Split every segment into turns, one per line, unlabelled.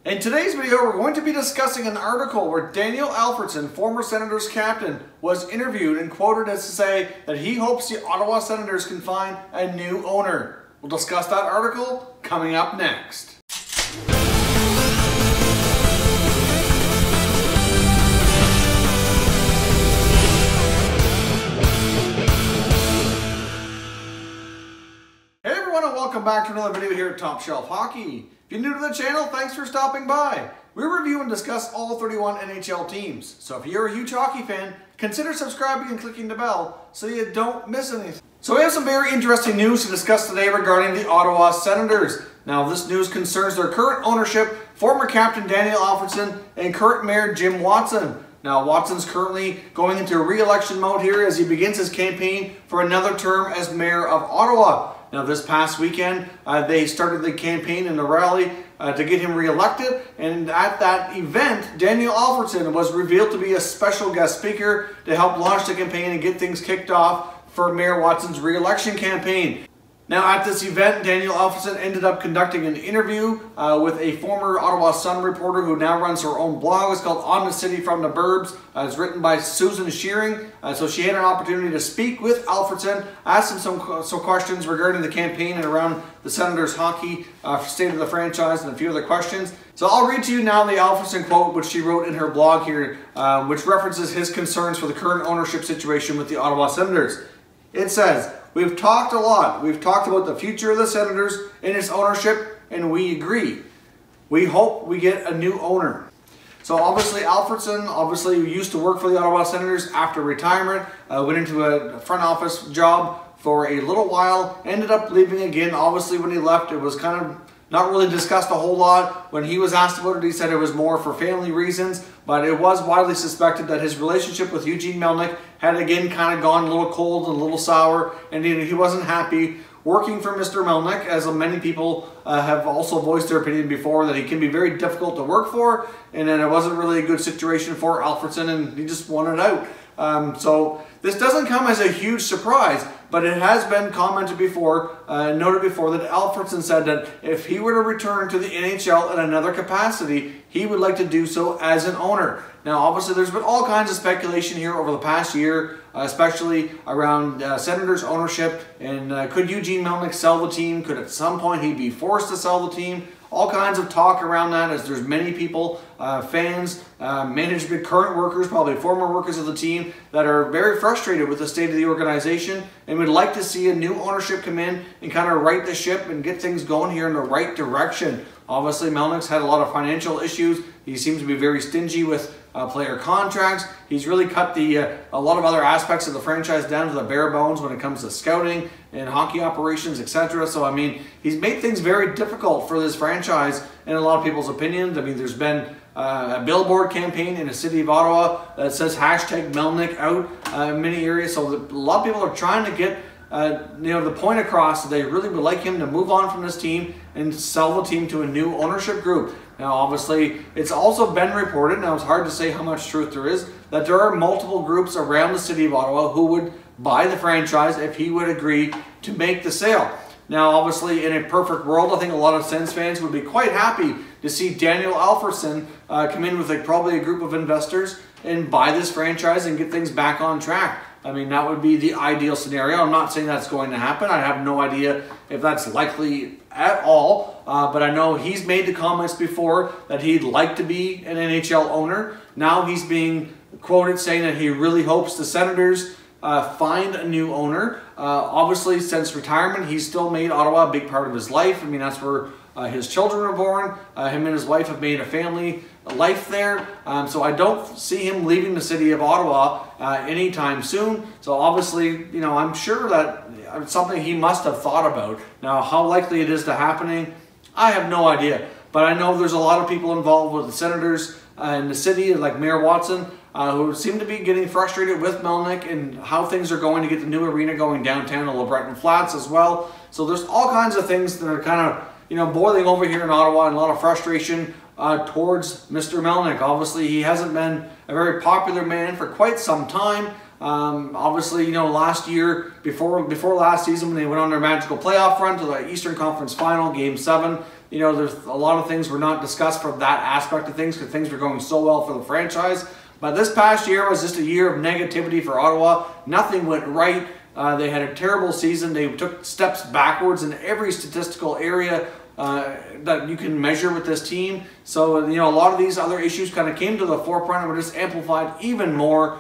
In today's video, we're going to be discussing an article where Daniel Alfredsson, former Senators captain, was interviewed and quoted as to say that he hopes the Ottawa Senators can find a new owner. We'll discuss that article coming up next. Hey everyone, and welcome back to another video here at Top Shelf Hockey. If you're new to the channel, thanks for stopping by. We review and discuss all 31 NHL teams. So if you're a huge hockey fan, consider subscribing and clicking the bell so you don't miss anything. So we have some very interesting news to discuss today regarding the Ottawa Senators. Now this news concerns their current ownership, former captain Daniel Alfredsson, and current mayor Jim Watson. Now Watson's currently going into re-election mode here as he begins his campaign for another term as mayor of Ottawa. Now this past weekend, they started the campaign and the rally to get him re-elected, and at that event, Daniel Alfredsson was revealed to be a special guest speaker to help launch the campaign and get things kicked off for Mayor Watson's re-election campaign. Now at this event, Daniel Alfredsson ended up conducting an interview with a former Ottawa Sun reporter who now runs her own blog. It's called On the City from the Burbs. It's written by Susan Shearing. So she had an opportunity to speak with Alfredsson, ask him some questions regarding the campaign and around the Senators hockey, state of the franchise, and a few other questions. So I'll read to you now the Alfredsson quote which she wrote in her blog here, which references his concerns for the current ownership situation with the Ottawa Senators. It says, "We've talked a lot. We've talked about the future of the Senators and its ownership, and we agree. We hope we get a new owner." So obviously Alfredsson used to work for the Ottawa Senators after retirement, went into a front office job for a little while, ended up leaving again. Obviously when he left, it was kind of not really discussed a whole lot. When he was asked about it, he said it was more for family reasons, but it was widely suspected that his relationship with Eugene Melnyk had again kind of gone a little cold and a little sour, and he wasn't happy working for Mr. Melnyk, as many people have also voiced their opinion before that he can be very difficult to work for, and then it wasn't really a good situation for Alfredsson, and he just wanted out. So this doesn't come as a huge surprise, but it has been commented before, noted before, that Alfredsson said that if he were to return to the NHL in another capacity, he would like to do so as an owner. Now obviously there's been all kinds of speculation here over the past year, especially around Senators ownership, and could Eugene Melnyk sell the team? Could at some point he be forced to sell the team? All kinds of talk around that, as there's many people, fans, management, current workers, probably former workers of the team, that are very frustrated with the state of the organization and would like to see a new ownership come in and kind of right the ship and get things going here in the right direction. Obviously Melnyk's had a lot of financial issues. He seems to be very stingy with player contracts. He's really cut a lot of other aspects of the franchise down to the bare bones when it comes to scouting and hockey operations, etc. So I mean, he's made things very difficult for this franchise in a lot of people's opinions. I mean, there's been a billboard campaign in the city of Ottawa that says hashtag Melnyk out in many areas. So a lot of people are trying to get the point across that they really would like him to move on from this team and sell the team to a new ownership group. Now obviously it's also been reported, now it's hard to say how much truth there is, that there are multiple groups around the city of Ottawa who would buy the franchise if he would agree to make the sale. Now obviously in a perfect world, I think a lot of Sens fans would be quite happy to see Daniel Alfredsson come in with probably a group of investors and buy this franchise and get things back on track. I mean, that would be the ideal scenario. I'm not saying that's going to happen. I have no idea if that's likely at all. But I know he's made the comments before that he'd like to be an NHL owner. Now he's being quoted saying that he really hopes the Senators find a new owner. Obviously, since retirement, he's still made Ottawa a big part of his life. I mean, that's where his children were born. Him and his wife have made a family life there. So I don't see him leaving the city of Ottawa anytime soon. So obviously, I'm sure that it's something he must have thought about. Now, how likely it is to happening, I have no idea. But I know there's a lot of people involved with the Senators in the city, like Mayor Watson, who seem to be getting frustrated with Melnyk and how things are going to get the new arena going downtown to LeBreton Flats as well. So there's all kinds of things that are kind of boiling over here in Ottawa, and a lot of frustration towards Mr. Melnyk. Obviously, he hasn't been a very popular man for quite some time. Obviously, last year, before last season, when they went on their magical playoff run to the Eastern Conference Final, Game 7, you know, there's a lot of things were not discussed from that aspect of things because things were going so well for the franchise. But this past year was just a year of negativity for Ottawa. Nothing went right. They had a terrible season. They took steps backwards in every statistical area that you can measure with this team. So, you know, a lot of these other issues kind of came to the forefront and were just amplified even more.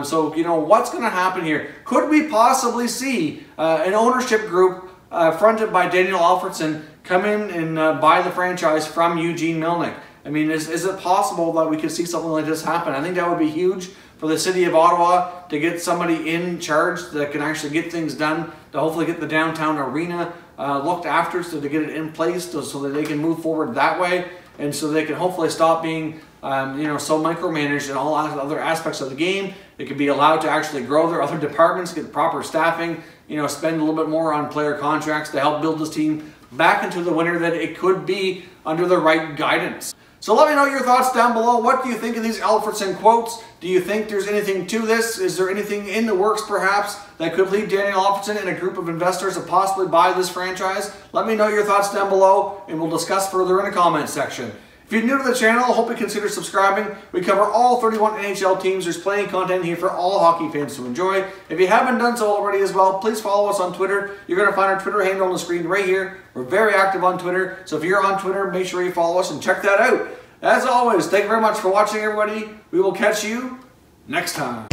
So, you know, what's going to happen here? Could we possibly see an ownership group fronted by Daniel Alfredsson come in and buy the franchise from Eugene Melnyk? I mean, is it possible that we could see something like this happen? I think that would be huge for the city of Ottawa to get somebody in charge that can actually get things done, to hopefully get the downtown arena looked after, so to get it in place so that they can move forward that way, and so they can hopefully stop being you know, so micromanaged in all other aspects of the game. They could be allowed to actually grow their other departments, get proper staffing, you know, spend a little bit more on player contracts to help build this team back into the winner that it could be under the right guidance. So let me know your thoughts down below. What do you think of these Alfredsson quotes? Do you think there's anything to this? Is there anything in the works perhaps that could lead Daniel Alfredsson and a group of investors to possibly buy this franchise? Let me know your thoughts down below and we'll discuss further in the comments section. If you're new to the channel, I hope you consider subscribing. We cover all 31 NHL teams. There's plenty of content here for all hockey fans to enjoy. If you haven't done so already as well, please follow us on Twitter. You're going to find our Twitter handle on the screen right here. We're very active on Twitter, so if you're on Twitter, make sure you follow us and check that out. As always, thank you very much for watching, everybody. We will catch you next time.